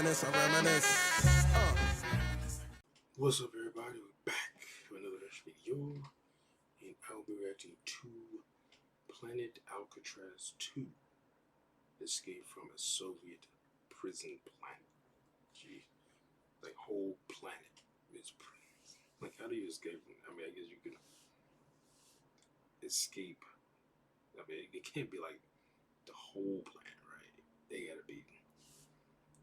I reminisce. What's up, everybody? We're back for another video, and I'll be reacting to Planet Alcatraz 2, Escape from a Soviet Prison Planet. Gee, like whole planet is like, how do you escape from? I mean, I guess you can escape. I mean, it can't be like the whole planet, right? They gotta be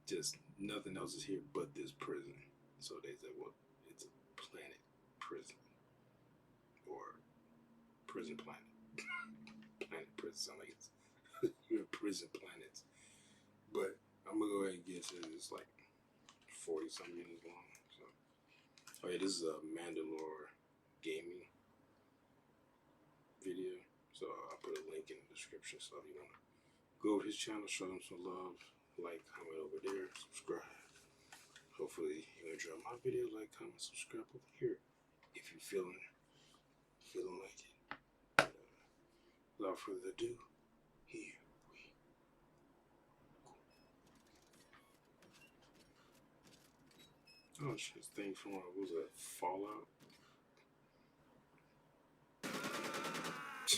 just nothing else is here but this prison. So they said, well, it's a planet prison or prison planet. Planet prison sound like it's you're prison planets. But I'm gonna go ahead and guess it's like 40 something minutes long. So oh yeah, this is a Mandalore gaming video. So I'll put a link in the description. So if you wanna go over his channel, show him some love, like, comment over there, subscribe. Hopefully you enjoy my video, like, comment, subscribe over here if you're feeling like it. Without further ado, here we go. Oh shit, this thing from what was that, Fallout?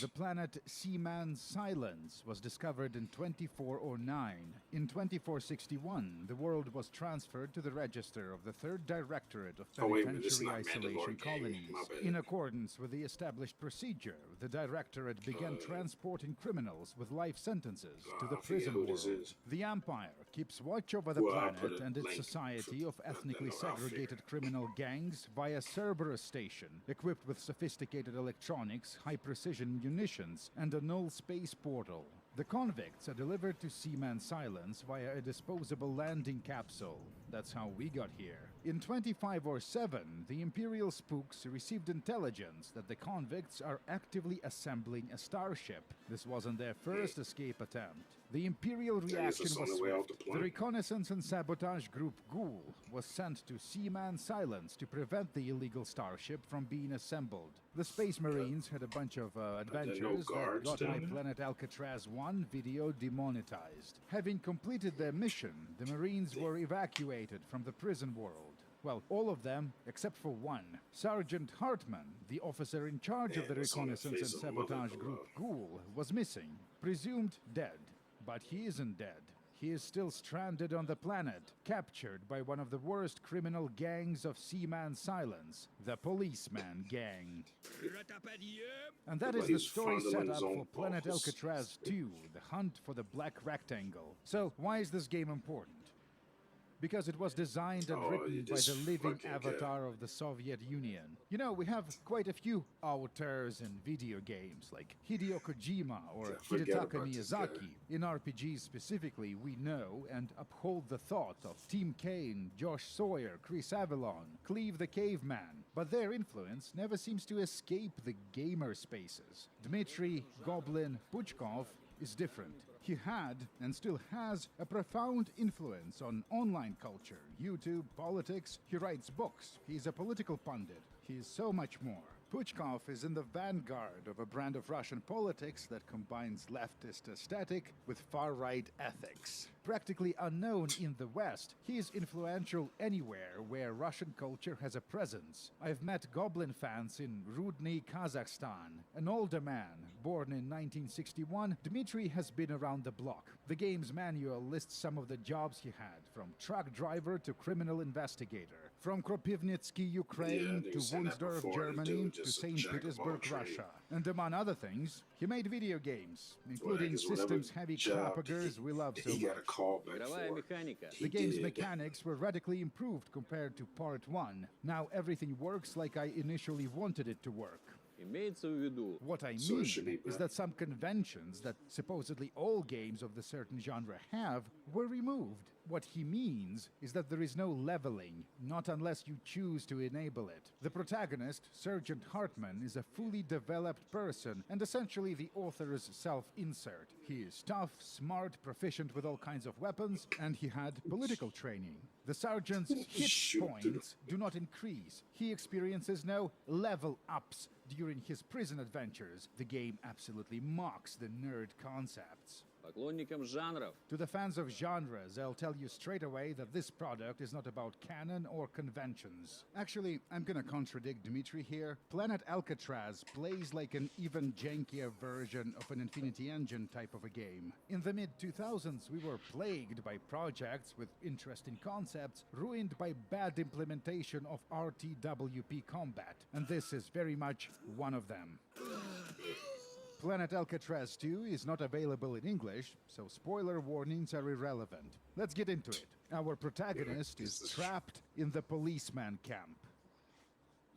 The planet Seaman Silence was discovered in 2409. In 2461, the world was transferred to the register of the 3rd Directorate of Penitentiary Isolation Colonies. In accordance with the established procedure, the Directorate began transporting criminals with life sentences to the prison world. The Empire keeps watch over the planet and its society of ethnically segregated criminal gangs via Cerberus Station, equipped with sophisticated electronics, high-precision munitions, and a null space portal. The convicts are delivered to Seaman Silence via a disposable landing capsule. That's how we got here. In 2507, the Imperial spooks received intelligence that the convicts are actively assembling a starship. This wasn't their first escape attempt. The Imperial reaction was swift. The reconnaissance and sabotage group Ghoul was sent to Seaman Silence to prevent the illegal starship from being assembled. The Space Marines had a bunch of adventures that got my Planet Alcatraz 1 video demonetized. Having completed their mission, the Marines were evacuated from the prison world. Well, all of them, except for one. Sergeant Hartman, the officer in charge of the reconnaissance and sabotage group Ghoul, was missing, presumed dead. But he isn't dead. He is still stranded on the planet, captured by one of the worst criminal gangs of Seaman Silence, the Policeman Gang. And that is the story set up for Planet Alcatraz 2, The Hunt for the Black Rectangle. So, why is this game important? Because it was designed and written by the living avatar of the Soviet Union. You know, we have quite a few auteurs in video games, like Hideo Kojima or Hidetaka Miyazaki. In RPGs specifically, we know and uphold the thought of Tim Kaine, Josh Sawyer, Chris Avellone, Cleve the Caveman, but their influence never seems to escape the gamer spaces. Dmitry Goblin Puchkov is different. He had, and still has, a profound influence on online culture, YouTube, politics. He writes books. He's a political pundit. He is so much more. Puchkov is in the vanguard of a brand of Russian politics that combines leftist aesthetic with far-right ethics. Practically unknown in the West, he is influential anywhere where Russian culture has a presence. I've met Goblin fans in Rudny, Kazakhstan. An older man, born in 1961, Dmitry has been around the block. The game's manual lists some of the jobs he had, from truck driver to criminal investigator, from Kropivnitsky, Ukraine, to Wunsdorf, Germany, to St. Petersburg, Russia. And among other things, he made video games, including systems-heavy clappergers we love so much. The game's mechanics were radically improved compared to Part 1. Now everything works like I initially wanted it to work. What I mean is that some conventions that supposedly all games of the certain genre have were removed. What he means is that there is no leveling, not unless you choose to enable it. The protagonist, Sergeant Hartman, is a fully developed person and essentially the author's self-insert. He is tough, smart, proficient with all kinds of weapons, and he had political training. The sergeant's hit points do not increase. He experiences no level ups during his prison adventures. The game absolutely mocks the nerd concepts. Поклонникам жанров. To the fans of genres, I'll tell you straight away that this product is not about canon or conventions. Actually, I'm gonna contradict Dmitry here. Planet Alcatraz plays like an even jankier version of an Infinity Engine type of a game. In the mid-2000s, we were plagued by projects with interesting concepts, ruined by bad implementation of RTWP combat, and this is very much one of them. Planet Alcatraz 2 is not available in English, so spoiler warnings are irrelevant. Let's get into it. Our protagonist is trapped in the policeman camp.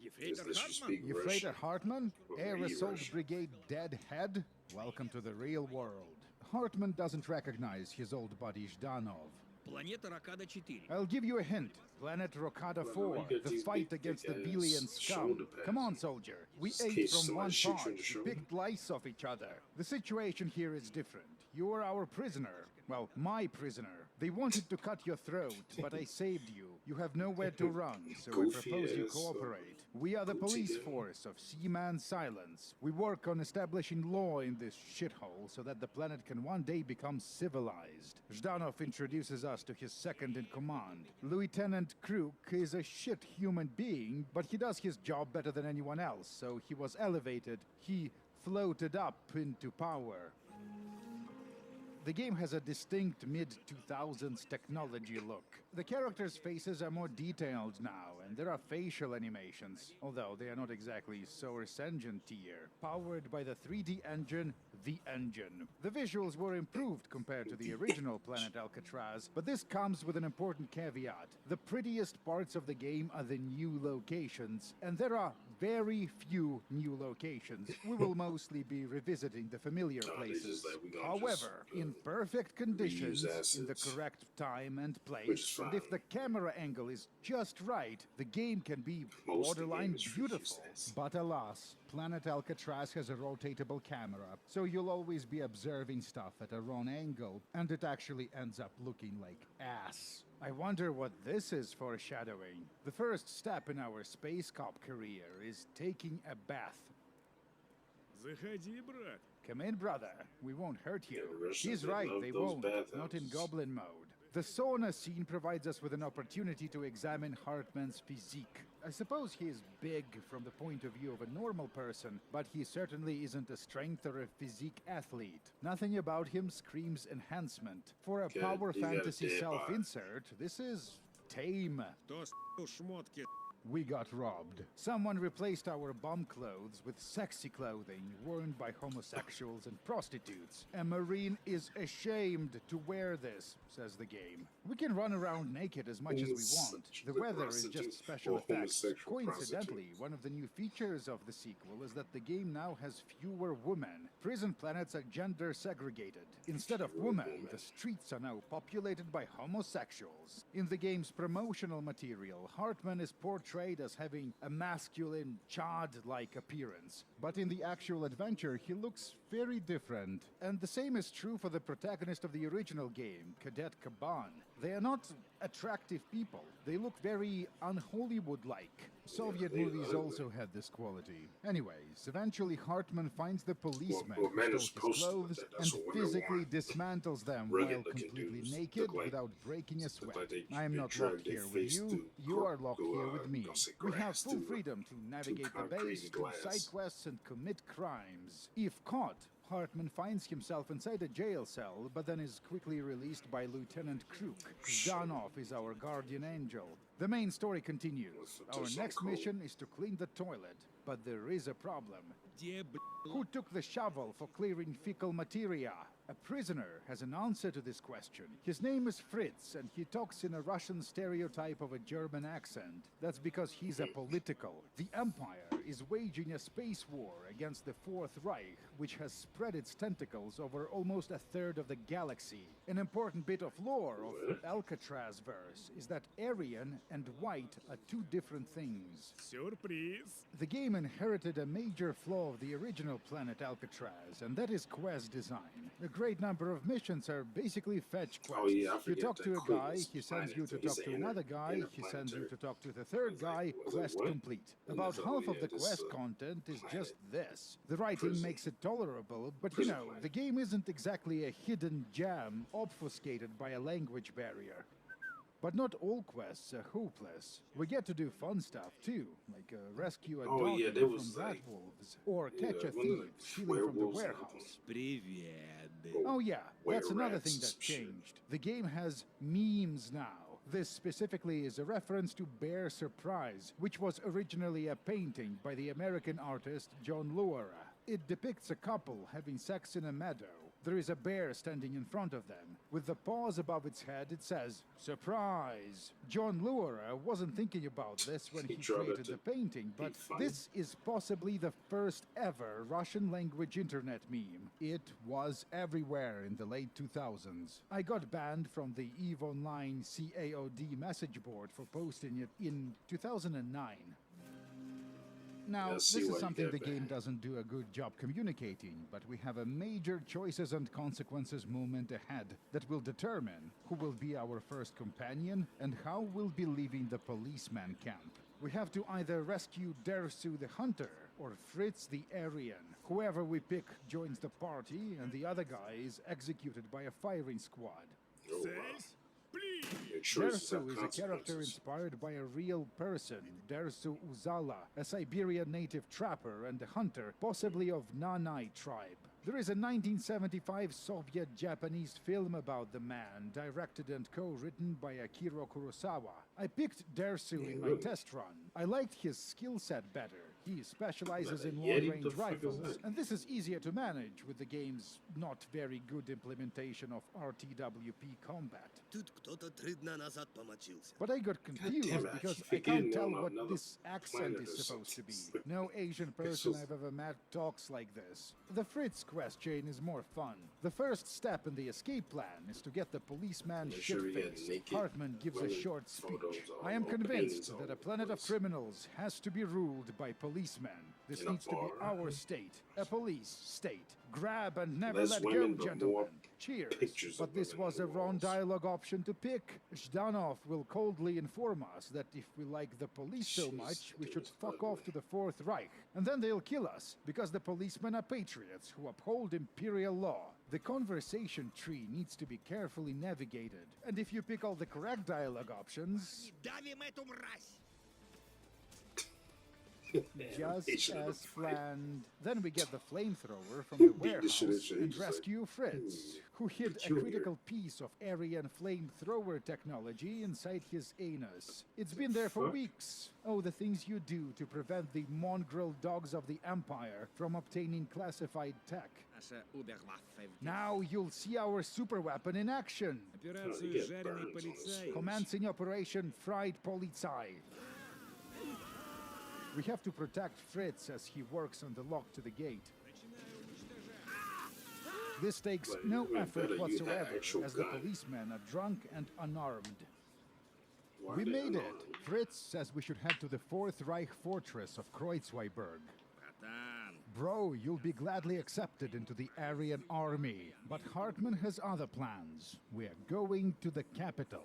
Ефрейтор Hartman? Air Assault Brigade Deadhead? Welcome to the real world. Hartman doesn't recognize his old buddy Zhdanov. Планета Ракада 4. I'll give you a hint. Planet Rokada 4, the fight against the Belian scum. Come on, soldier. We ate from one pot, picked lice off each other. The situation here is different. You are our prisoner. Well, my prisoner. They wanted to cut your throat, but I saved you. You have nowhere to run, so I propose you cooperate. We are the police force of Seaman Silence. We work on establishing law in this shithole so that the planet can one day become civilized. Zhdanov introduces us to his second-in-command. Lieutenant Kruk is a shit human being, but he does his job better than anyone else, so he was elevated. He floated up into power. The game has a distinct mid-2000s technology look. The characters' faces are more detailed now, and there are facial animations, although they are not exactly Source Engine tier. Powered by the 3D engine, The Engine. The visuals were improved compared to the original Planet Alcatraz, but this comes with an important caveat. The prettiest parts of the game are the new locations, and there are very few new locations. We will mostly be revisiting the familiar places. However, in perfect conditions, in the correct time and place, and if the camera angle is just right, the game can be borderline beautiful. But alas, Planet Alcatraz has a rotatable camera, so you'll always be observing stuff at a wrong angle, and it actually ends up looking like ass. I wonder what this is foreshadowing. The first step in our space cop career is taking a bath. Заходи, брат. Come in, brother. We won't hurt you. Yeah, He's they right, love they those won't. Not in bathhouses. goblin mode. The sauna scene provides us with an opportunity to examine Hartman's physique. I suppose he is big from the point of view of a normal person, but he certainly isn't a strength or a physique athlete. Nothing about him screams enhancement. For a Okay, power you got a fantasy dead body. self-insert, this is tame. Кто с***л шмотки? We got robbed. Someone replaced our bum clothes with sexy clothing worn by homosexuals and prostitutes. A Marine is ashamed to wear this, says the game. We can run around naked as much as we want. The weather is just special or effects. homosexual Coincidentally, prostitutes. one of the new features of the sequel is that the game now has fewer women. Prison planets are gender segregated. Instead of women, the streets are now populated by homosexuals. In the game's promotional material, Hartman is portrayed as having a masculine, chad-like appearance. But in the actual adventure, he looks very different. And the same is true for the protagonist of the original game, Cadet Caban. They are not attractive people. They look very un-Hollywood-like. Soviet movies also had this quality. Anyways, eventually Hartman finds the policemen Well, men who are stole his supposed to look clothes that. and That's what women physically want. dismantles them Rugged while looking completely dudes. naked Look like- without breaking a sweat. like they I am not drag locked their here with face you. through You are locked through, here with me. I'll say We have grass, full through, freedom to navigate the concrete base, do glass. side quests, and commit crimes. If caught, Hartman finds himself inside a jail cell, but then is quickly released by Lieutenant Kruk. Zhdanov is our guardian angel. The main story continues. Our next mission is to clean the toilet, but there is a problem. Где, Who took the shovel for clearing fecal materia? A prisoner has an answer to this question. His name is Fritz, and he talks in a Russian stereotype of a German accent. That's because he's apolitical. The Empire is waging a space war against the Fourth Reich, which has spread its tentacles over almost a third of the galaxy. An important bit of lore of Alcatraz verse is that Aryan and white are two different things. Сюрприз. The game inherited a major flaw of the original Planet Alcatraz, and that is quest design. A great number of missions are basically fetch quests. Oh, yeah, I You forget talk that to a Quill guy, is he sends you to planet, he's talk to an another guy, he sends you interplanetary. to talk to the third guy, Was it quest what? complete. And About that's half all, of yeah, the this, quest content is just this. this. The writing Prison. makes it tolerable, but Prison you know, planet. the game isn't exactly a hidden gem obfuscated by a language barrier. But not all quests are hopeless. We get to do fun stuff too, like rescue a Oh, doggy yeah, there was, from rat like, wolves, or yeah, catch a wasn't it, thief like, stealing from the werewolves and warehouse. Привет. Oh yeah, that's another Were-rats thing and that some shit. changed. The game has memes now. This specifically is a reference to Bear Surprise, which was originally a painting by the American artist John Luara. It depicts a couple having sex in a meadow. There is a bear standing in front of them. With the paws above its head, it says, "Surprise!" John Luara wasn't thinking about this when He he tried created to the painting, but funny. this is possibly the first ever Russian language internet meme. It was everywhere in the late 2000s. I got banned from the EVE Online CAOD message board for posting it in 2009. Now, Let's this see is why you something get the game banned. doesn't do a good job communicating, but we have a major choices and consequences moment ahead that will determine who will be our first companion and how we'll be leaving the policeman camp. We have to either rescue Dersu the hunter or Fritz the Aryan. Whoever we pick joins the party, and the other guy is executed by a firing squad. Oh, Цель. wow. Плей. Your choices have Dersu is a character consequences. inspired by a real person, Dersu Uzala, a Siberian native trapper and a hunter, possibly of Nanai tribe. There is a 1975 Soviet-Japanese film about the man, directed and co-written by Akira Kurosawa. I picked Dersu in my really? test run. I liked his skill set better. He specializes Like a in Yeti? long-range The fuck is rifles, that? and this is easier to manage with the game's not very good implementation of RTWP combat. Тут кто-то 3 дня назад помочился. But I got confused damn it, I because keep I can't forgetting they're tell on what another this accent planet is or supposed to be. something. No Asian person just- I've ever met talks like this. The Fritz quest chain is more fun. The first step in the escape plan is to get the policeman Make sure we get shit-faced. naked Hartman gives a women short speech. photos all I am over, convinced paintings all that a over the planet of place. criminals has to be ruled by policemen. This In a needs to be bar. our state, a police state. Grab and never Less let women, go, but gentlemen. more Cheers. pictures But of this women was on a the wrong walls. dialogue option to pick. Zhdanov will coldly inform us that if we like the police so Jeez, much, we dude, should it's fuck off ugly. to the Fourth Reich. And then they'll kill us, because the policemen are patriots who uphold imperial law. The conversation tree needs to be carefully navigated. And if you pick all the correct dialogue options, Давим эту мразь. just Animation of the as fight. planned. Then we get the flamethrower from the Beat the shit out of warehouse you, and just like, rescue Fritz, who hid a peculiar. critical piece of Aryan flamethrower technology inside his anus. It's been there for Fuck. weeks. Oh, the things you do to prevent the mongrel dogs of the Empire from obtaining classified tech. Наша Уберwaffe. Now you'll see our super weapon in action. Операцию get «Жареный burns on his полицай». face. Commencing Operation Fried Polizei. We have to protect Fritz as he works on the lock to the gate. Начинаю уничтожать. This takes Like, no even better, effort you had whatsoever, actual as the gun. policemen are drunk and unarmed. Why We are they made it. unarmed? Fritz says we should head to the Fourth Reich fortress of Kreuzweiberg. Братан. Bro, you'll be gladly accepted into the Aryan army. But Hartman has other plans. We're going to the capital.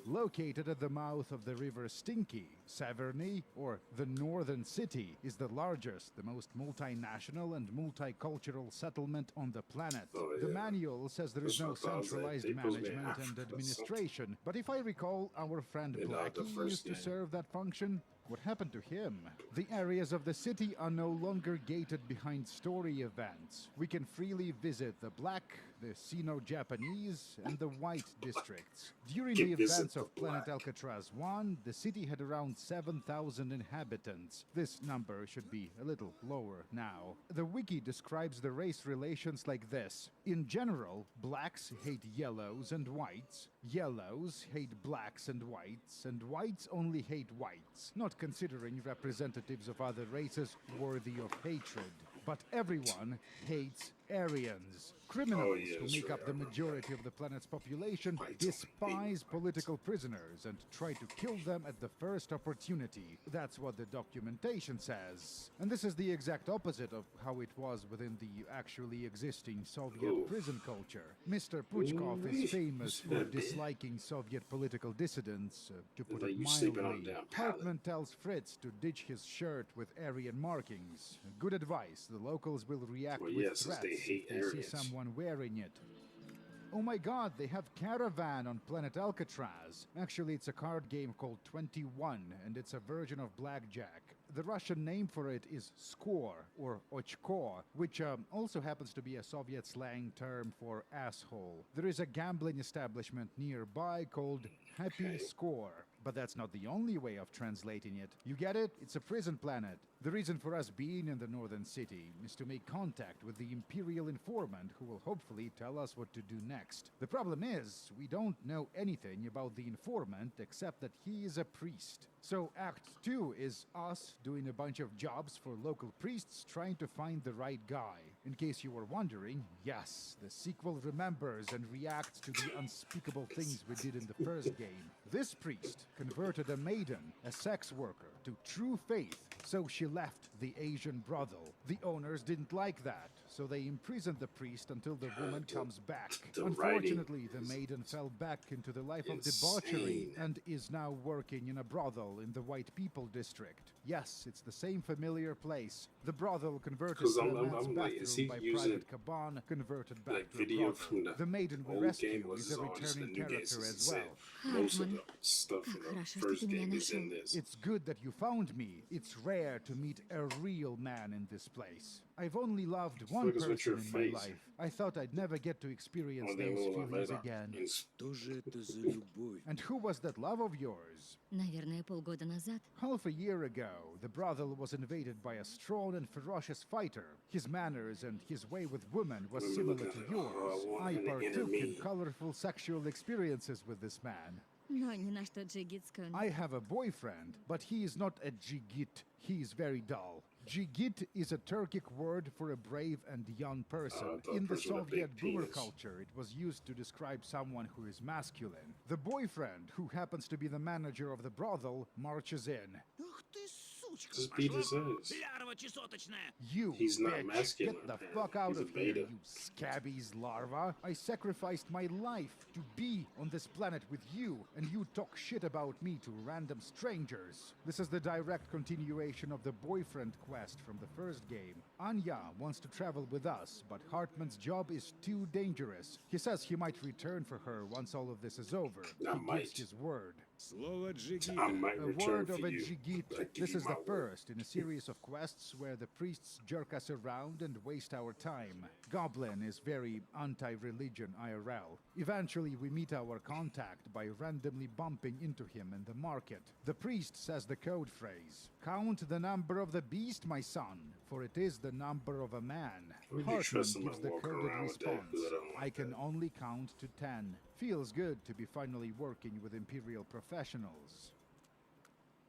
Located at the mouth of the river Stinky, Severny, or the Northern City, is the largest, the most multinational and multicultural settlement on the planet. Oh, The yeah. manual says there is That's no what I thought. I was like, centralized they supposed to be management Africa and or something. administration, but if I recall, our friend They're not the Blackie first used to game. serve that function. What happened to him? The areas of the city are no longer gated behind story events. We can freely visit the Black, the Sino-Japanese, and the White districts. During Can the visit events the of Planet Black. Alcatraz 1, the city had around 7,000 inhabitants. This number should be a little lower now. The wiki describes the race relations like this. In general, blacks hate yellows and whites, yellows hate blacks and whites only hate whites, not considering representatives of other races worthy of hatred. But everyone hates Aryans. Criminals Oh, yeah, who that's make right, up I the remember majority of the planet's population Right, despise political prisoners and try to kill them at the first opportunity. That's what the documentation says. And this is the exact opposite of how it was within the actually existing Soviet Oof. prison culture. Mr. Puchkov is Ooh-wee. famous You see for that bed? disliking Soviet political dissidents, to put like it you sleeping on a mildly. damn pallet. Hartman tells Fritz to ditch his shirt with Aryan markings. Good advice. The locals will react Well, with yeah, since threats they hate if they see Aryans. someone wearing it. Oh my god, they have Caravan on planet Alcatraz. Actually, it's a card game called 21, and it's a version of Blackjack. The Russian name for it is Skor, or Ochko, which also happens to be a Soviet slang term for asshole. There is a gambling establishment nearby called Happy Okay. Score. But that's not the only way of translating it. You get it? It's a prison planet. The reason for us being in the northern city is to make contact with the Imperial informant who will hopefully tell us what to do next. The problem is, we don't know anything about the informant except that he is a priest. So Act 2 is us doing a bunch of jobs for local priests trying to find the right guy. In case you were wondering, yes, the sequel remembers and reacts to the unspeakable things we did in the first game. This priest converted a maiden, a sex worker, to true faith, so she left the Asian brothel. The owners didn't like that, so they imprisoned the priest until the woman comes back. the Unfortunately, the writing maiden fell back into the life of insane. debauchery and is now working in a brothel in the White People district. Yes, it's the same familiar place. The brothel converted 'Cause to I'm- a I'm- man's I'm like, is bathroom he by using, Private Caban, converted back like to a video brothel. from the The maiden we old rescue game, was is a all just the returning new game character since as it well. said most of the Hartman, stuff как from the хорошо, что first ты меня game is in нашел. this. It's good that you found me. It's rare to meet a real man in this place. I've only loved one fuck is with person your in face? my life. I thought I'd never get to experience Only those move feelings later. again. Что же это за любовь? And who was that love of yours? Наверное, полгода назад. Half a year ago, the brothel was invaded by a strong and ferocious fighter. His manners and his way with women was Let me similar look at to it. yours. Oh, I I want an partook in enemy. colorful sexual experiences with this man. Но ни на что Джигит скажет. I have a boyfriend, but he is not a jigit. He is very dull. Jigit is a Turkic word for a brave and young person. the In the person with a Soviet big boomer penis. culture, it was used to describe someone who is masculine. The boyfriend, who happens to be the manager of the brothel, marches in. Ах ты, сучка! Just beat his Пошла ass. лярва чесоточная! You He's not bitch, masculine, get the man. fuck out He's a of here, beta. you scabies larva. I sacrificed my life to be on this planet with you, and you talk shit about me to random strangers. This is the direct continuation of the boyfriend quest from the first game. Anya wants to travel with us, but Hartman's job is too dangerous. He says he might return for her once all of this is over. I He might. gives his word. Слово I Джигита. might A return word for of a you. jigit. but I give This you is my the word. first in a series of quests where the priests jerk us around and waste our time. Goblin is very anti-religion IRL. Eventually, we meet our contact by randomly bumping into him in the market. The priest says the code phrase, "Count the number of the beast, my son, for it is the number of a man." Would you Hartman trust gives someone the walking coded around with that response, hood on like "I can that?" only count to 10. Feels good to be finally working with Imperial professionals.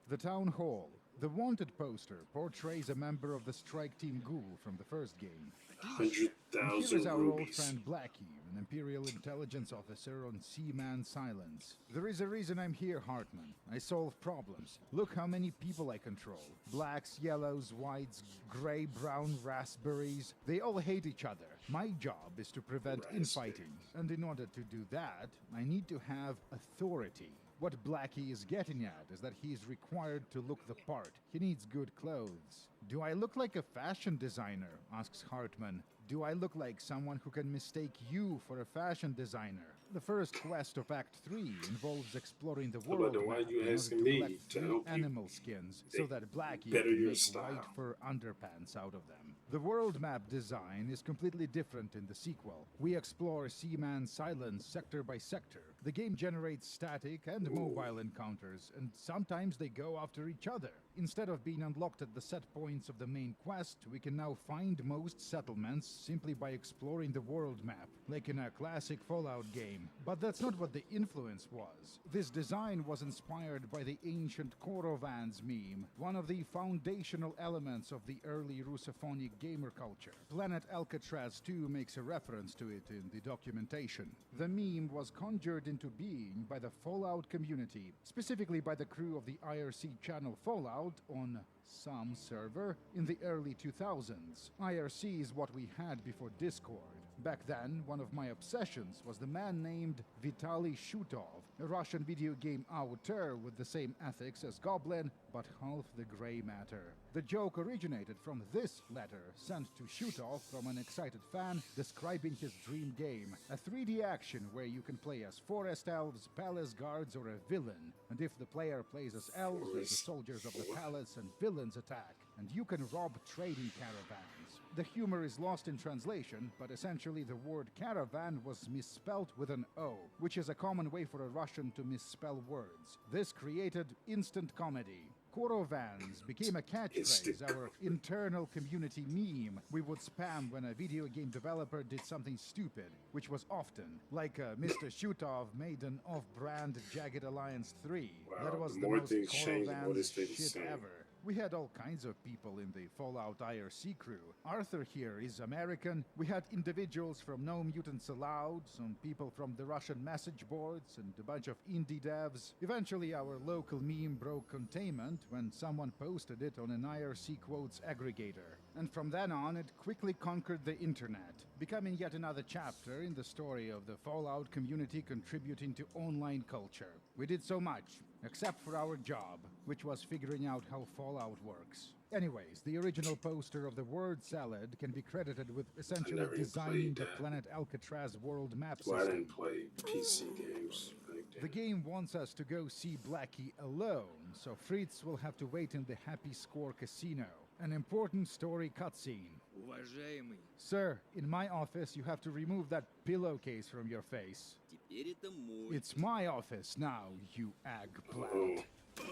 The Town Hall. The wanted poster portrays a member of the strike team Ghoul from the first game. And here is 100,000 our old rubies. friend Blackie, an Imperial intelligence officer on Seaman Silence. There is a reason I'm here, Hartman. I solve problems. Look how many people I control. Blacks, yellows, whites, gray, brown, raspberries. They all hate each other. My job is to prevent infighting. And in order to do that, I need to have authority. What Blackie is getting at is that he is required to look the part. He needs good clothes. Do I look like a fashion designer? Asks Hartman. Do I look like someone who can mistake you for a fashion designer? The first quest of Act 3 involves exploring the about world then why map you in order asking to me collect to 3 help you animal skins so that Blackie better can your make style? white fur underpants out of them. The world map design is completely different in the sequel. We explore Seaman Silence sector by sector. The game generates static and mobile encounters, and sometimes they go after each other. Instead of being unlocked at the set point points of the main quest, we can now find most settlements simply by exploring the world map, like in a classic Fallout game. But that's not what the influence was. This design was inspired by the ancient Korovans meme, one of the foundational elements of the early Russophonic gamer culture. Planet Alcatraz 2 makes a reference to it in the documentation. The meme was conjured into being by the Fallout community, specifically by the crew of the IRC channel Fallout on some server in the early 2000s. IRC is what we had before Discord. Back then, one of my obsessions was the man named Vitaly Shutov, a Russian video game auteur with the same ethics as Goblin, but half the gray matter. The joke originated from this letter sent to Shutov from an excited fan describing his dream game, a 3D action where you can play as forest elves, palace guards, or a villain. And if the player plays as elves, then the soldiers of the palace and villains attack, and you can rob trading caravans. The humor is lost in translation, but essentially the word caravan was misspelt with an O, which is a common way for a Russian to misspell words. This created instant comedy. Korovans became a catchphrase, our internal community meme we would spam when a video game developer did something stupid, which was often, like Mr. Shutov made an off-brand Jagged Alliance 3. Wow, That was the the more most things change, the more they Korovans stay the shit same. ever. We had all kinds of people in the Fallout IRC crew. Arthur here is American. We had individuals from No Mutants Allowed, some people from the Russian message boards, and a bunch of indie devs. Eventually, our local meme broke containment when someone posted it on an IRC quotes aggregator. And from then on, it quickly conquered the internet, becoming yet another chapter in the story of the Fallout community contributing to online culture. We did so much, except for our job, which was figuring out how Fallout works. Anyways, the original poster of the word salad can be credited with essentially never even designing played the that. Planet Alcatraz world map Well, I system. didn't play PC games like that. The game wants us to go see Blackie alone, so Fritz will have to wait in the Happy Score Casino. An important story cutscene. Уважаемый, Sir, in my office you have to remove that pillowcase from your face. теперь это мой. It's my office now, you eggplant. Oh.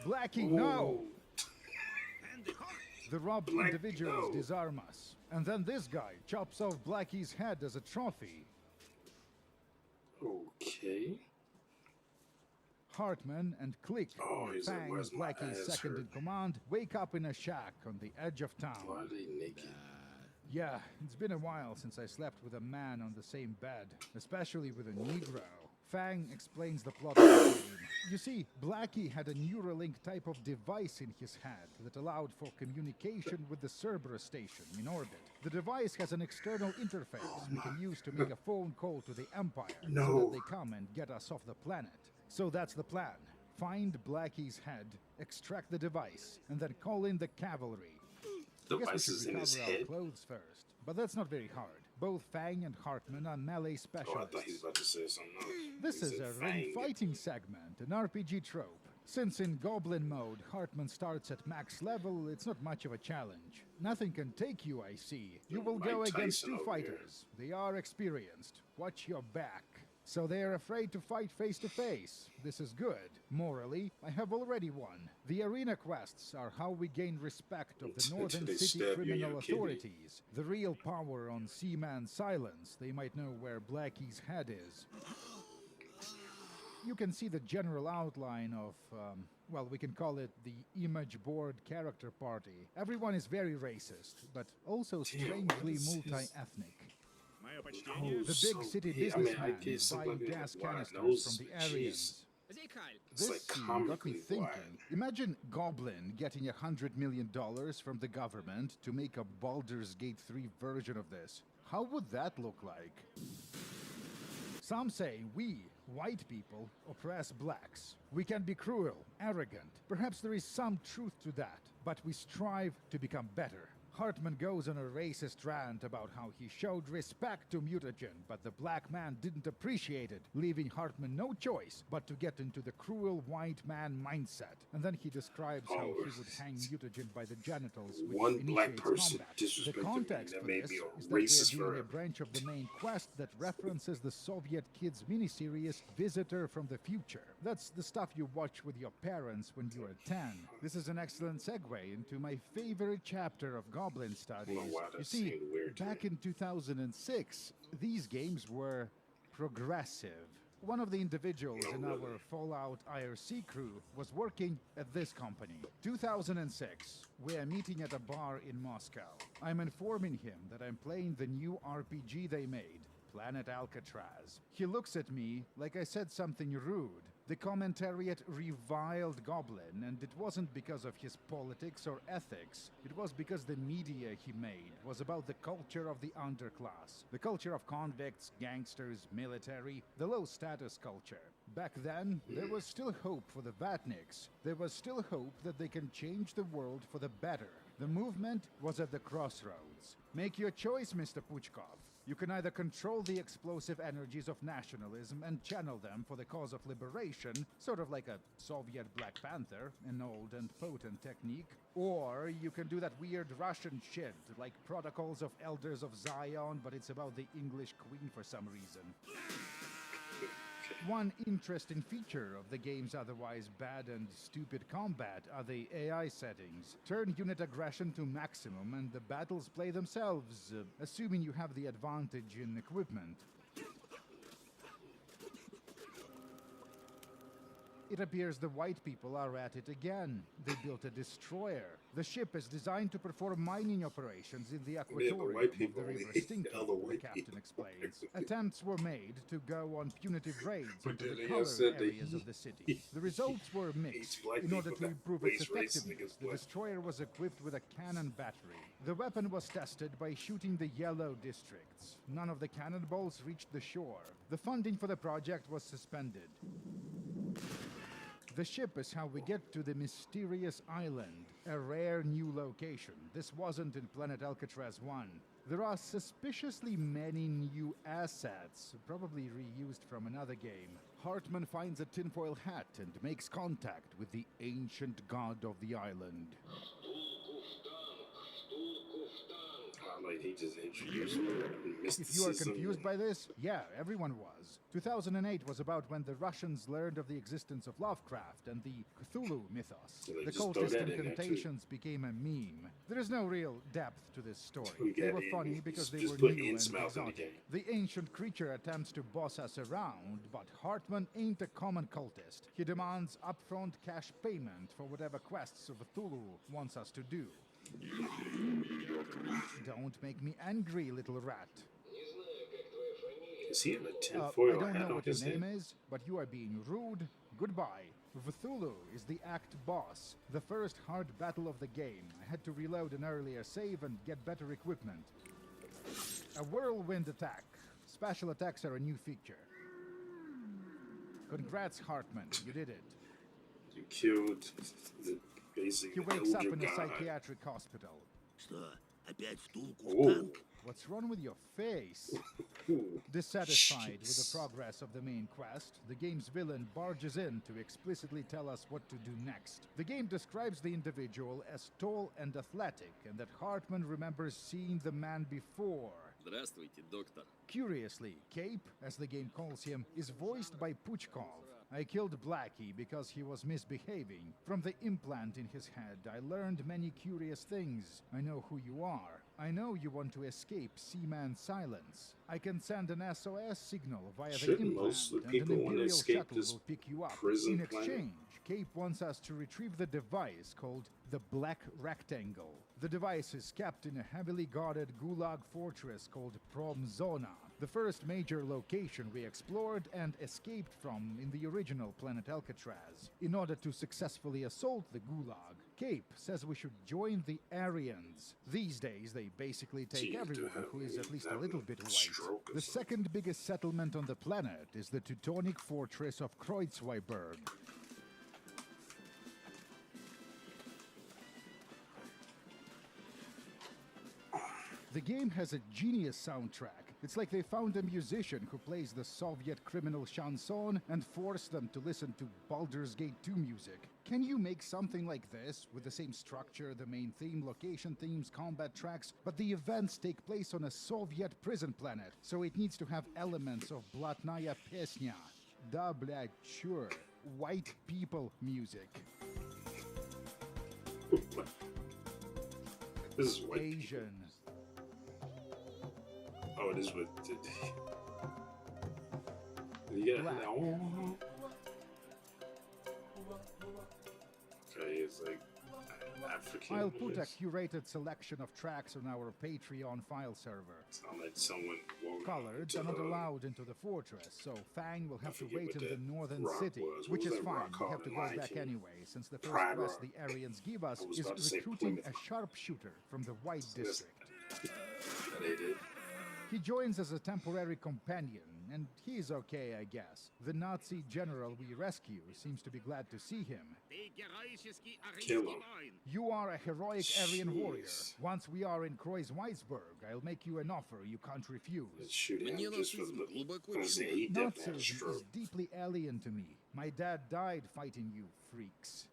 Blackie, no! Энди Хок! The robbed Blackie, individuals no. disarm us. And then this guy chops off Blackie's head as a trophy. Okay. Hartman and Click, Oh, or he's like, Fang, "Where's my Blackie's ass second in hurt?" command, wake up in a shack on the edge of Why town. are they naked? Yeah, it's been a while since I slept with a man on the same bed, especially with a Negro. Fang explains the plot of the game. You see, Blackie had a Neuralink type of device in his head that allowed for communication with the Cerberus station in orbit. The device has an external interface we can use to make a phone call to the Empire so No. that they come and get us off the planet. So that's the plan. Find Blackie's head, extract the device, and then call in the cavalry. I guess we Devices should in his recover our head. clothes first, but that's not very hard. Both Fang and Hartman are melee Oh, I specialists. thought he was about to say something else. This He is said a ring fang. fighting segment, an RPG trope. Since in Goblin mode, Hartman starts at max level, it's not much of a challenge. Nothing can take you, I see. You will go Mike against Tyson two over fighters. They are experienced. Watch your back. So they are afraid to fight face to face. This is good. Morally, I have already won. The arena quests are how we gain respect of the Until Northern they City stab you in criminal your kidney. authorities. The real power on Seaman's silence. They might know where Blackie's head is. You can see the general outline of, well, we can call it the image board character party. Everyone is very racist, but also strangely is his- multi-ethnic. Mое почтение. The So big city big. I mean, I businessman get is something buying like gas that, wide canisters nose, from the jeez. Aryans. Зикаль. It's This like scene got me comically thinking. wide. Imagine Goblin getting $100 million from the government to make a Baldur's Gate 3 version of this. How would that look like? Some say we, white people, oppress blacks. We can be cruel, arrogant. Perhaps there is some truth to that, but we strive to become better. Hartman goes on a racist rant about how he showed respect to mutagen, but the black man didn't appreciate it, leaving Hartman no choice but to get into the cruel white man mindset. And then he describes how he would hang mutagen by the genitals, which One black initiates person combat. disrespected The me, context that for made this me a is that we racist are doing a forever. branch of the main quest that references the Soviet kids miniseries Visitor from the Future. That's the stuff you watch with your parents when you are 10. This is an excellent segue into my favorite chapter of Goblin Studies. why You that see, seemed weird to back me. in 2006, these games were progressive. One of the individuals Oh, in really? our Fallout IRC crew was working at this company. 2006, we are meeting at a bar in Moscow. I'm informing him that I'm playing the new RPG they made, Planet Alcatraz. He looks at me like I said something rude. The commentariat reviled Goblin, and it wasn't because of his politics or ethics. It was because the media he made was about the culture of the underclass, the culture of convicts, gangsters, military, the low-status culture. Back then, there was still hope for the Vatniks. There was still hope that they can change the world for the better. The movement was at the crossroads. Make your choice, Mr. Puchkov. You can either control the explosive energies of nationalism and channel them for the cause of liberation, sort of like a Soviet Black Panther, an old and potent technique, or you can do that weird Russian shit, like Protocols of Elders of Zion, but it's about the English Queen for some reason. One interesting feature of the game's otherwise bad and stupid combat are the AI settings. Turn unit aggression to maximum and the battles play themselves, assuming you have the advantage in equipment. It appears the white people are at it again. They built a destroyer. The ship is designed to perform mining operations in the aquatorium white of people the only River hate Stinky, other the white captain people. explains. Attempts were made to go on punitive raids But into then the they colored said that areas of the city. The results were mixed. black In order people to that improve raise its racism effectiveness, against the black destroyer was equipped with a cannon battery. The weapon was tested by shooting the yellow districts. None of the cannonballs reached the shore. The funding for the project was suspended. The ship is how we get to the mysterious island, a rare new location. This wasn't in Planet Alcatraz 1. There are suspiciously many new assets, probably reused from another game. Hartman finds a tinfoil hat and makes contact with the ancient god of the island. Like he just introduced mysticism. If you are confused by this, yeah, everyone was. 2008 was about when the Russians learned of the existence of Lovecraft and the Cthulhu mythos. So they The just throw cultist that in there, too. incantations became a meme. There is no real depth to this story. We They got were it. funny because they Just were put new and Innsmouth in the exotic. game. The ancient creature attempts to boss us around, but Hartman ain't a common cultist. He demands upfront cash payment for whatever quests of Cthulhu wants us to do. Don't make me angry, little rat. Is he in a I tinfoil don't hat know on what your his name head? is, but you are being rude. Goodbye. Cthulhu is the act boss. The first hard battle of the game. I had to reload an earlier save and get better equipment. A whirlwind attack. Special attacks are a new feature. Congrats, Hartman. You did it. You killed the basic He wakes up elder in a god. psychiatric hospital. Что, опять втулку в Ooh. танк? What's wrong with your face? Ooh. Dissatisfied with Jeez. the progress of the main quest, the game's villain barges in to explicitly tell us what to do next. The game describes the individual as tall and athletic, and that Hartman remembers seeing the man before. Здравствуйте, доктор. Curiously, Cape, as the game calls him, is voiced by Puchkov. I killed Blackie because he was misbehaving. From the implant in his head, I learned many curious things. I know who you are. I know you want to escape Seaman Silence. I can send an SOS signal via the Shouldn't implant, mostly and an people want to Imperial escape shuttle this will pick you up. prison In planet? exchange, Cape wants us to retrieve the device called the Black Rectangle. The device is kept in a heavily guarded gulag fortress called Promzona, the first major location we explored and escaped from in the original Planet Alcatraz. In order to successfully assault the gulag, Cape says we should join the Aryans. These days, they basically take Gee, everyone dude, who is at least a having little a bit white. stroke or The something. second biggest settlement on the planet is the Teutonic fortress of Kreuzweiberg. The game has a genius soundtrack. It's like they found a musician who plays the Soviet criminal chanson and forced them to listen to Baldur's Gate 2 music. Can you make something like this, with the same structure, the main theme, location themes, combat tracks, but the events take place on a Soviet prison planet, so it needs to have elements of Blatnaya Pesnya. Da, blядь, sure. White people music. This is what Asian. Oh, it is what you got Black. now. Okay, it's like African. I'll put a yes. curated selection of tracks on our Patreon file server. Sound like someone walking Coloreds into are not the- allowed into the fortress, so Fang will have to forget wait what in the that northern rock city, was. What which was is that fine. rock We called have to in go Lion back King? anyway, since the first Pride quest Rock. the Aryans give us I was is about to say recruiting Plymouth a Rock. sharpshooter from the White So that's- District. That ain't it. He joins as a temporary companion, and he's okay, I guess. The Nazi general we rescue seems to be glad to see him. Kill him. You are a heroic Aryan warrior. Jeez. Once we are in Kreuzweisberg, I'll make you an offer you can't refuse. Let's shoot him Мне just for нацизм the. глубоко I say чужд. he definitely had a Nazism stroke. is deeply alien to me. My dad died fighting you freaks.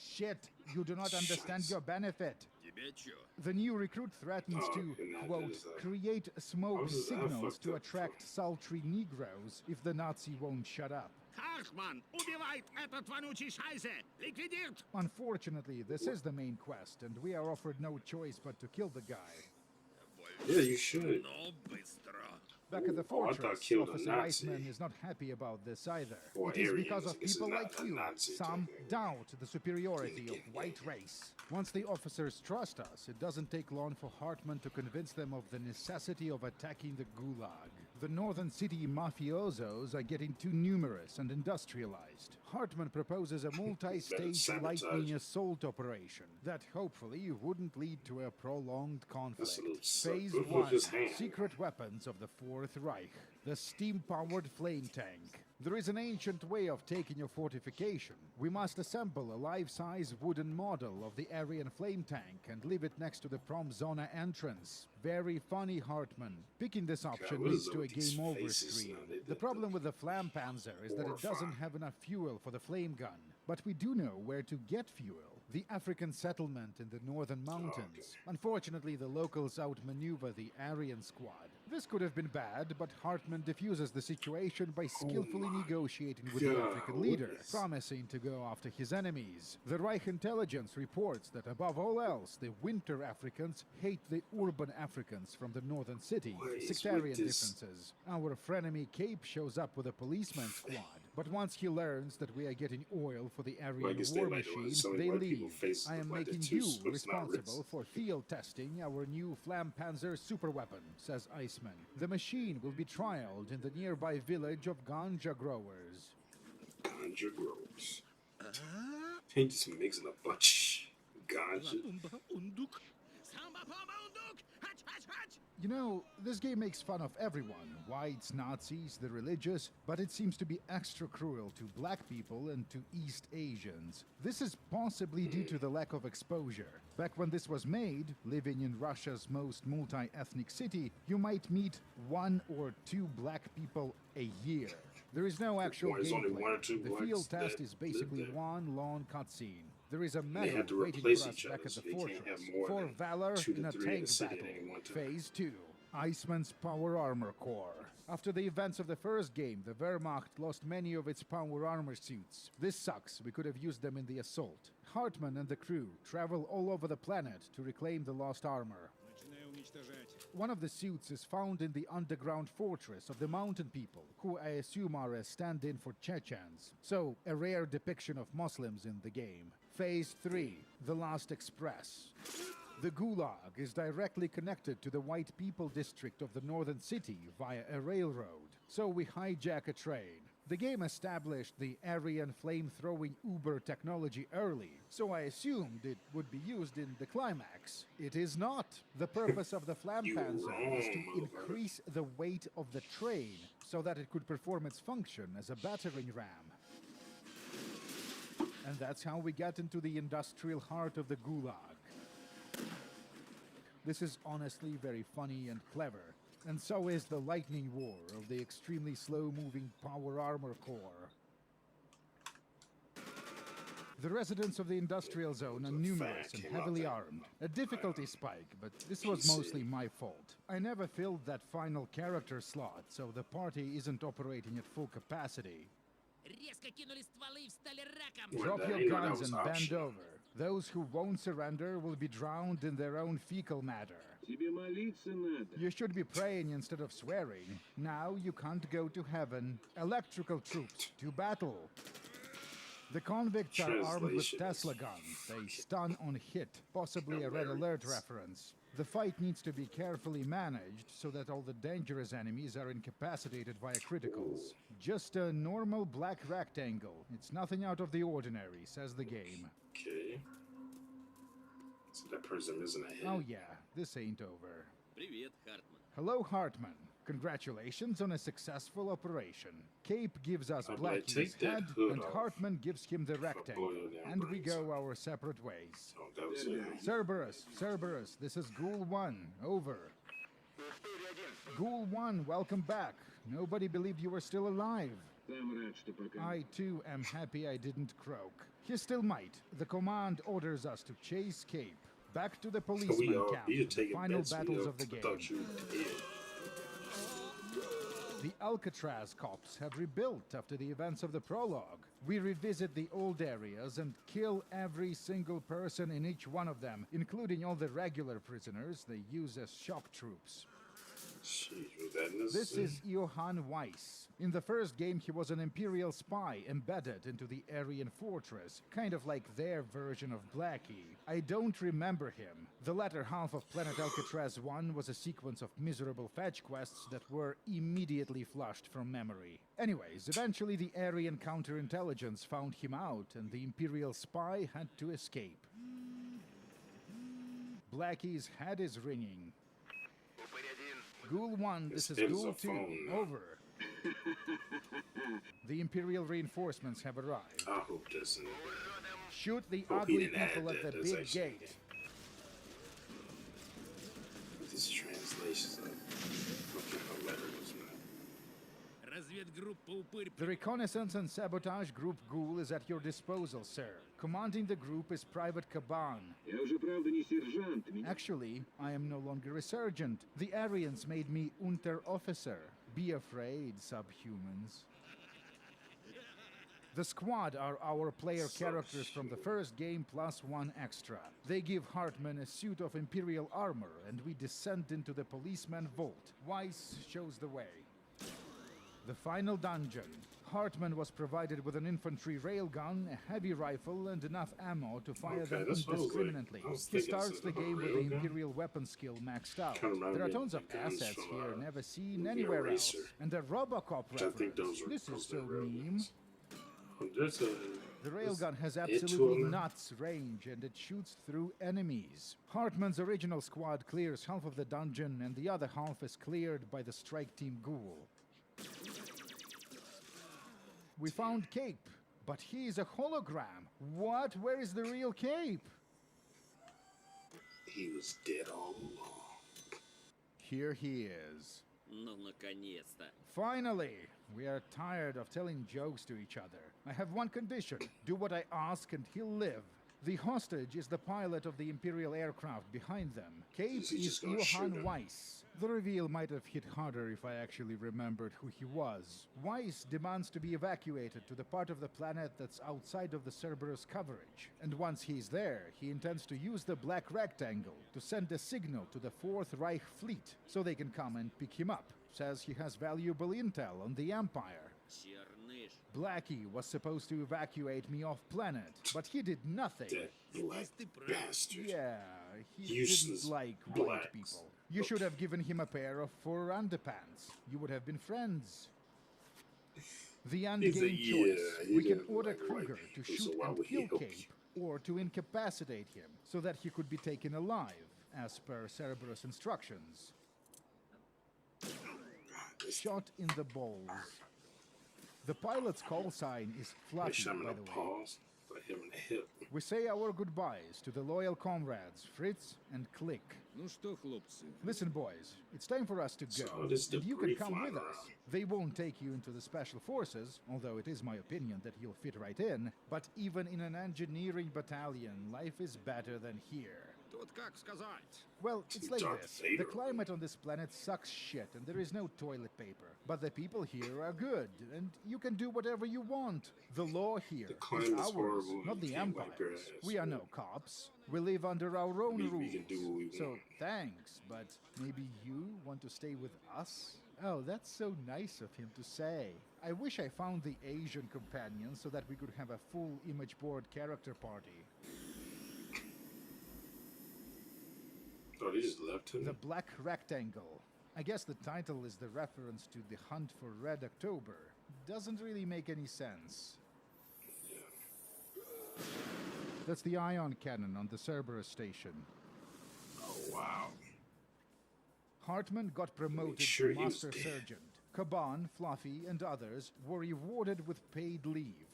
Shit, you do not understand Scheiße. your benefit. Тебя чё? The new recruit threatens Oh, to, and that quote, is, create smoke I signals fucked to up. attract sultry Negroes if the Nazi won't shut up. Хархман убивает этот вонючий шайзе! Ликвидирует! Unfortunately, this is the main quest, and we are offered no choice but to kill the guy. Yeah, you should. Но быстро. Back at the Oh, I thought fortress, killed a Officer Nazi. Iceman is not happy about this either. Or It is because Aryans. of This is people not like a you. Nazi Some thing. doubt the superiority of Getting white race. Once the officers trust us, it doesn't take long for Hartman to convince them of the necessity of attacking the Gulag. The northern city mafiosos are getting too numerous and industrialized. Hartman proposes a multi-stage sabotage. lightning assault operation that hopefully wouldn't lead to a prolonged conflict. That's a little suck. Phase Look 1, his hand. Secret weapons of the Fourth Reich. The steam-powered flame tank. There is an ancient way of taking a fortification. We must assemble a life-size wooden model of the Aryan flame tank and leave it next to the prom zona entrance. Very funny, Hartman. Picking this option what leads is to a with these game over faces screen. now? They The did problem with the Flampanzer is that it doesn't horrifying. have enough fuel for the flame gun. But we do know where to get fuel. The African settlement in the northern mountains. Unfortunately, the locals outmaneuver the Aryan squad. This could have been bad, but Hartman diffuses the situation by skillfully negotiating with the God, African what leader, is- promising to go after his enemies. The Reich intelligence reports that above all else, the winter Africans hate the urban Africans from the northern city. What is Sectarian with this- differences. Our frenemy Cape shows up with a policeman squad. But once he learns that we are getting oil for the Aryan guess they war like it when machine, so many they white people leave. faces I am look like making that too, you so it's not responsible risk. for field testing our new Flampanzer superweapon, says Iceman. The machine will be trialed in the nearby village of ganja growers. Ganja growers. He just mixing a bunch of ganja. Бумба, ундук. Самба помба ундук! Хач, хач, хач! You know, this game makes fun of everyone, whites, Nazis, the religious, but it seems to be extra cruel to black people and to East Asians. This is possibly due to the lack of exposure. Back when this was made, living in Russia's most multi-ethnic city, you might meet 1 or 2 black people a year. There is no actual There's only gameplay. 1 or 2 The blacks field test that is basically live there. one long cutscene. There is a They medal have to waiting for replace us each back other, at so the they can't have fortress more for than valor 2 to in a 3 in tank the city at battle. any one time. Phase 2. Iceman's Power Armor Corps. After the events of the first game, the Wehrmacht lost many of its power armor suits. This sucks, we could have used them in the assault. Hartman and the crew travel all over the planet to reclaim the lost armor. Начинаю уничтожать. One of the suits is found in the underground fortress of the mountain people, who I assume are a stand-in for Chechens. So, a rare depiction of Muslims in the game. Phase 3, The Last Express. The Gulag is directly connected to the white people district of the northern city via a railroad. So we hijack a train. The game established the Aryan flame-throwing Uber technology early, so I assumed it would be used in the climax. It is not. The purpose of the Flampanzer was to wrong, increase the weight of the train so that it could perform its function as a battering ram. And that's how we get into the industrial heart of the Gulag. This is honestly very funny and clever. And so is the Lightning War of the extremely slow-moving Power Armor Corps. The residents of the industrial zone are numerous and heavily armed. A difficulty spike, but this was mostly my fault. I never filled that final character slot, so the party isn't operating at full capacity. Резко кинули стволы и встали раком. Drop your guns and bend over. Those who won't surrender will be drowned in their own fecal matter. Тебе молиться надо. You should be praying instead of swearing. Now you can't go to heaven. Electrical troops, to battle. The convicts are armed with Tesla guns. They stun on hit, possibly a Red Alert reference. The fight needs to be carefully managed so that all the dangerous enemies are incapacitated via criticals. Just a normal black rectangle. It's nothing out of the ordinary, says the game. Okay. So that person isn't a hit. Oh yeah, this ain't over. Привет, Хартман. Hello, Hartman. Congratulations on a successful operation. Cape gives us I'd Blackie's take that head, hood and off Hartman gives him the rectangle. boil down And we brains. go our separate ways. Oh, that was it. Cerberus, this is Ghoul 1. Over. Ghoul 1, welcome back. Nobody believed you were still alive. Сам рад, что пока. I, too, am happy I didn't croak. He still might. The command orders us to chase Cape. Back to the So we policeman are camp. you The taking final bets. battles of the I game. thought you did. The Alcatraz cops have rebuilt after the events of the prologue. We revisit the old areas and kill every single person in each one of them, including all the regular prisoners they use as shock troops. Jeez, was that in This is Johann Weiss. In the first game, he was an Imperial spy embedded into the Aryan fortress, kind of like their version of Blackie. I don't remember him. The latter half of Planet Alcatraz 1 was a sequence of miserable fetch quests that were immediately flushed from memory. Anyways, eventually the Aryan counterintelligence found him out, and the Imperial spy had to escape. Blackie's head is ringing. Ghoul 1, this is It is Ghoul a 2. phone. Over. The Imperial reinforcements have arrived. I hope this. Shoot the Hope he ugly didn't add people at that. the That's big actually gate. This translations of fucking a letter was not. Разведгруппа упырь. The reconnaissance and sabotage group Ghoul is at your disposal, sir. Commanding the group is Private Caban. Я уже, правда, не сержант. Меня Actually, I am no longer a sergeant. The Aryans made me Unterofficer. Be afraid, subhumans. The squad are our player characters from the first game plus one extra. They give Hartman a suit of Imperial armor, and we descend into the policeman vault. Weiss shows the way. The final dungeon. Hartman was provided with an infantry railgun, a heavy rifle, and enough ammo to fire Okay, them that's what I was like. indiscriminately. I was He thinking starts the something game about with the railgun. Imperial weapon skill maxed out. Kinda reminded There are me tons of of the guns assets from, here never seen movie anywhere else. Eraser, And a Robocop which I think reference. those were This is supposed so to be meme. railguns. There's a. The railgun has it absolutely to 'em? nuts range and it shoots through enemies. Hartman's original squad clears half of the dungeon and the other half is cleared by the strike team Ghoul. We found Cape, but he is a hologram. What? Where is the real Cape? He was dead all along. Here he is. Ну, наконец-то. Finally! We are tired of telling jokes to each other. I have one condition. Do what I ask and he'll live. The hostage is the pilot of the Imperial aircraft behind them. Cape Is he is just gonna shoot Johann him? Weiss. The reveal might have hit harder if I actually remembered who he was. Weiss demands to be evacuated to the part of the planet that's outside of the Cerberus coverage. And once he's there, he intends to use the black rectangle to send a signal to the Fourth Reich fleet so they can come and pick him up. Says he has valuable intel on the Empire. Черныш. Blackie was supposed to evacuate me off planet, but he did nothing. That black bastard. Yeah, he Useless didn't like white blacks. people. You should have given him a pair of fur underpants. You would have been friends. The end He's a- game yeah, choice. he We can didn't order like white Kruger to people, so shoot why and would he kill help Cape, or to incapacitate him, so that he could be taken alive, as per Cerberus instructions. Shot in the balls. The pilot's call sign is Make Fluffy, sure I'm by gonna the way. pause. Like him in the hip. We say our goodbyes to the loyal comrades Fritz and Click. Ну что, хлопцы, Listen, boys, it's time for us to go, So this and you can debris come flying with us. around. They won't take you into the special forces, although it is my opinion that you'll fit right in. But even in an engineering battalion, life is better than here. Тут как сказать? Well, it's like Darth this. Vader. The climate on this planet sucks shit, and there is no toilet paper. But the people here are good, and you can do whatever you want. The law here The is climate is ours, horrible, not and the you can't wipe your Empire's. ass. We are no cops. We live under our own We rules. can do what we So want. thanks, but maybe you want to stay with us? Oh, that's so nice of him to say. I wish I found the Asian companion so that we could have a full image board character party. Oh, they just left him. The Black Rectangle. I guess the title is the reference to the Hunt for Red October. Doesn't really make any sense. Yeah. That's the ion cannon on the Cerberus station. Oh wow. Hartman got promoted sure to he was Master dead. Sergeant. Caban, Fluffy, and others were rewarded with paid leave.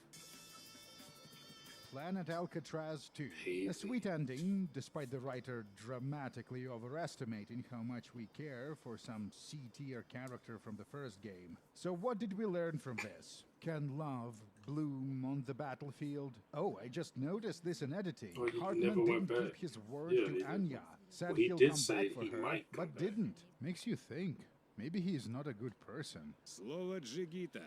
Planet Alcatraz 2. Paid A sweet ending, despite the writer dramatically overestimating how much we care for some C-tier character from the first game. So what did we learn from this? Can love bloom on the battlefield? Oh, I just noticed this in editing. Oh, he Hartman never went didn't back. keep his word Yeah, to he didn't. Anya. Said Well, he he'll did come say back for he her, might come but back. didn't. Makes you think. Maybe he's not a good person. слово Джигита.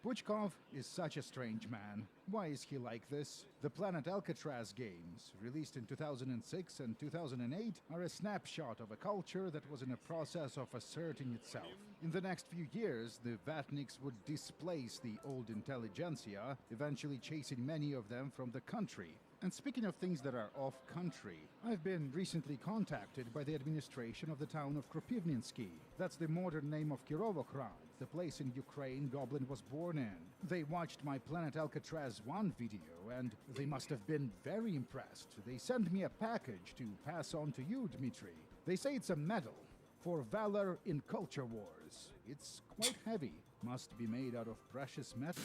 Puchkov is such a strange man. Why is he like this? The Planet Alcatraz games, released in 2006 and 2008, are a snapshot of a culture that was in a process of asserting itself. In the next few years, the Vatniks would displace the old intelligentsia, eventually chasing many of them from the country. And speaking of things that are off-country, I've been recently contacted by the administration of the town of Kropivninsky. That's the modern name of Kirovograd, the place in Ukraine Goblin was born in. They watched my Planet Alcatraz 1 video, and they must have been very impressed. They sent me a package to pass on to you, Dmitry. They say it's a medal for valor in culture wars. It's quite heavy. Must be made out of precious metal.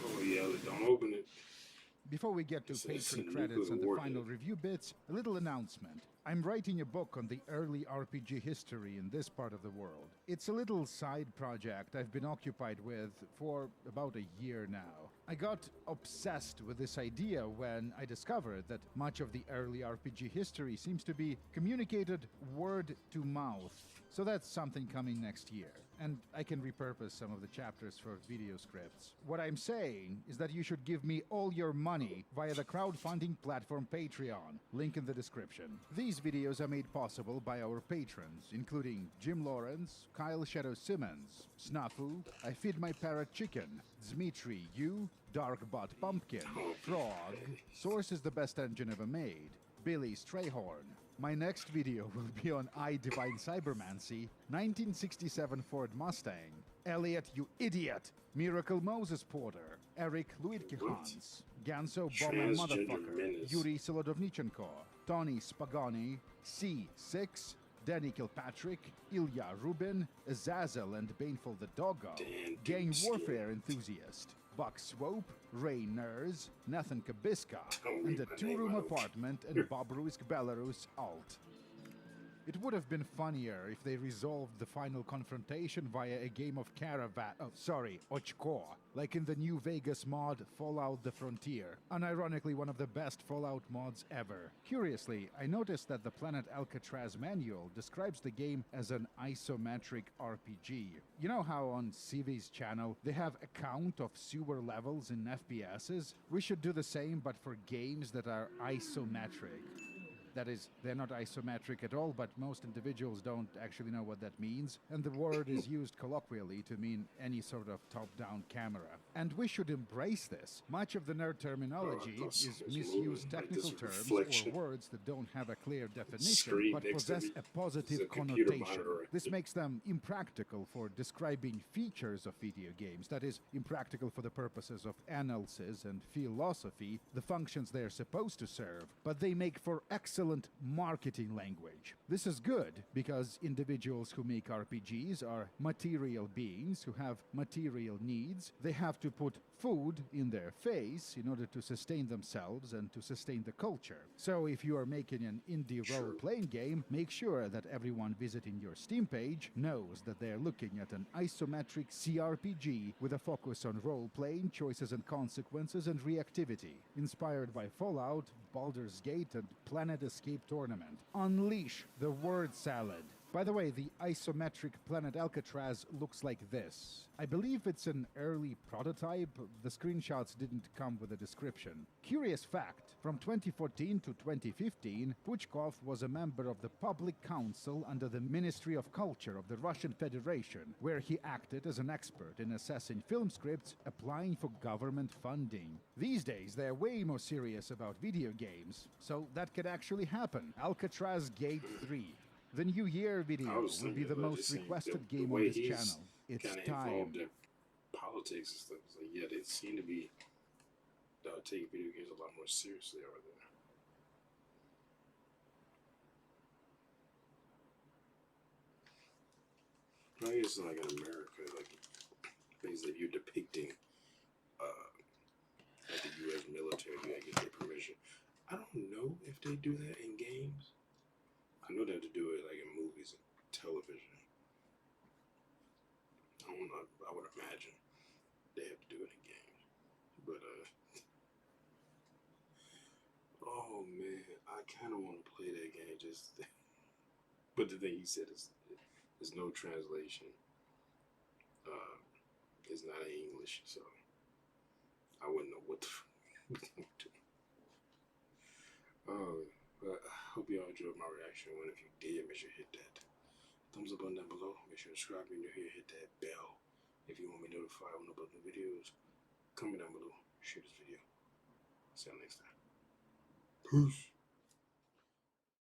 Oh yeah, don't open it. Before we get to It's patron a credits nuclear and the warhead. final review bits, a little announcement. I'm writing a book on the early RPG history in this part of the world. It's a little side project I've been occupied with for about a year now. I got obsessed with this idea when I discovered that much of the early RPG history seems to be communicated word to mouth. So that's something coming next year. And I can repurpose some of the chapters for video scripts. What I'm saying is that you should give me all your money via the crowdfunding platform Patreon, link in the description. These videos are made possible by our patrons, including Jim Lawrence, Kyle Shadow Simmons, Snafu, I Feed My Parrot Chicken, Dmitry, you, Darkbot Pumpkin, Frog, Source is the best engine ever made, Billy Strayhorn. My next video will be on I Divine Cybermancy, 1967 Ford Mustang, Elliot, you idiot, Miracle Moses Porter, Eric Luitke Hans, Ganso Bomber Transgender Motherfucker, menace. Yuri Solodovnichenko, Tony Spagoni, C6, Danny Kilpatrick, Ilya Rubin, Azazel and Baneful the Doggo, Dan Gang Dubsky. Warfare Enthusiast, Buck Swope, Ray Ners, Nathan Kabiska, Don't and read a my two-room name out. apartment in Bob Ruisk Belarus alt. It would have been funnier if they resolved the final confrontation via a game of Ochko, like in the New Vegas mod Fallout The Frontier, unironically one of the best Fallout mods ever. Curiously, I noticed that the Planet Alcatraz manual describes the game as an isometric RPG. You know how on CV's channel they have a count of sewer levels in FPSs? We should do the same but for games that are isometric. That is, they're not isometric at all, but most individuals don't actually know what that means, and the word is used colloquially to mean any sort of top-down camera. And we should embrace this. Much of the nerd terminology Oh, I thought is something was misused moving, like technical this terms reflection. or words that don't have a clear definition, Screen but next to possess me a is positive a computer connotation. monitor. This makes them impractical for describing features of video games, that is, impractical for the purposes of analysis and philosophy, the functions they are supposed to serve, but they make for excellent marketing language. knowledge. This is good because individuals who make RPGs are material beings who have material needs. They have to put food in their face in order to sustain themselves and to sustain the culture. So if you are making an indie role-playing game, make sure that everyone visiting your Steam page knows that they are looking at an isometric CRPG with a focus on role-playing, choices and consequences, and reactivity, inspired by Fallout, Baldur's Gate, and Planet Escape Tournament. Unleash the word salad. By the way, the isometric planet Alcatraz looks like this. I believe it's an early prototype. The screenshots didn't come with a description. Curious fact, from 2014 to 2015, Puchkov was a member of the Public Council under the Ministry of Culture of the Russian Federation, where he acted as an expert in assessing film scripts applying for government funding. These days, they're way more serious about video games, so that could actually happen. Alcatraz Gate 3. The New Year video will be the most requested game on this channel. It's kind of time. involved in politics and stuff. It's like, yeah, they seem to be taking video games a lot more seriously over there. I guess like in America, like basically if you're depicting like the U.S. military, you gotta get their permission. I don't know if they do that in games. I know they have to do it like in movies and television. I don't know. I would imagine they have to do it in games. But oh man, I kind of want to play that game. Just, but the thing he said is, there's no translation. It's not in English, so I wouldn't know what the do. Oh. But I hope y'all enjoyed my reaction. And if you did, make sure to hit that thumbs up button down below. Make sure to subscribe if you're new here. Hit that bell if you want me to notify when I upload new videos. Comment down below. Share this video. See you next time. Peace.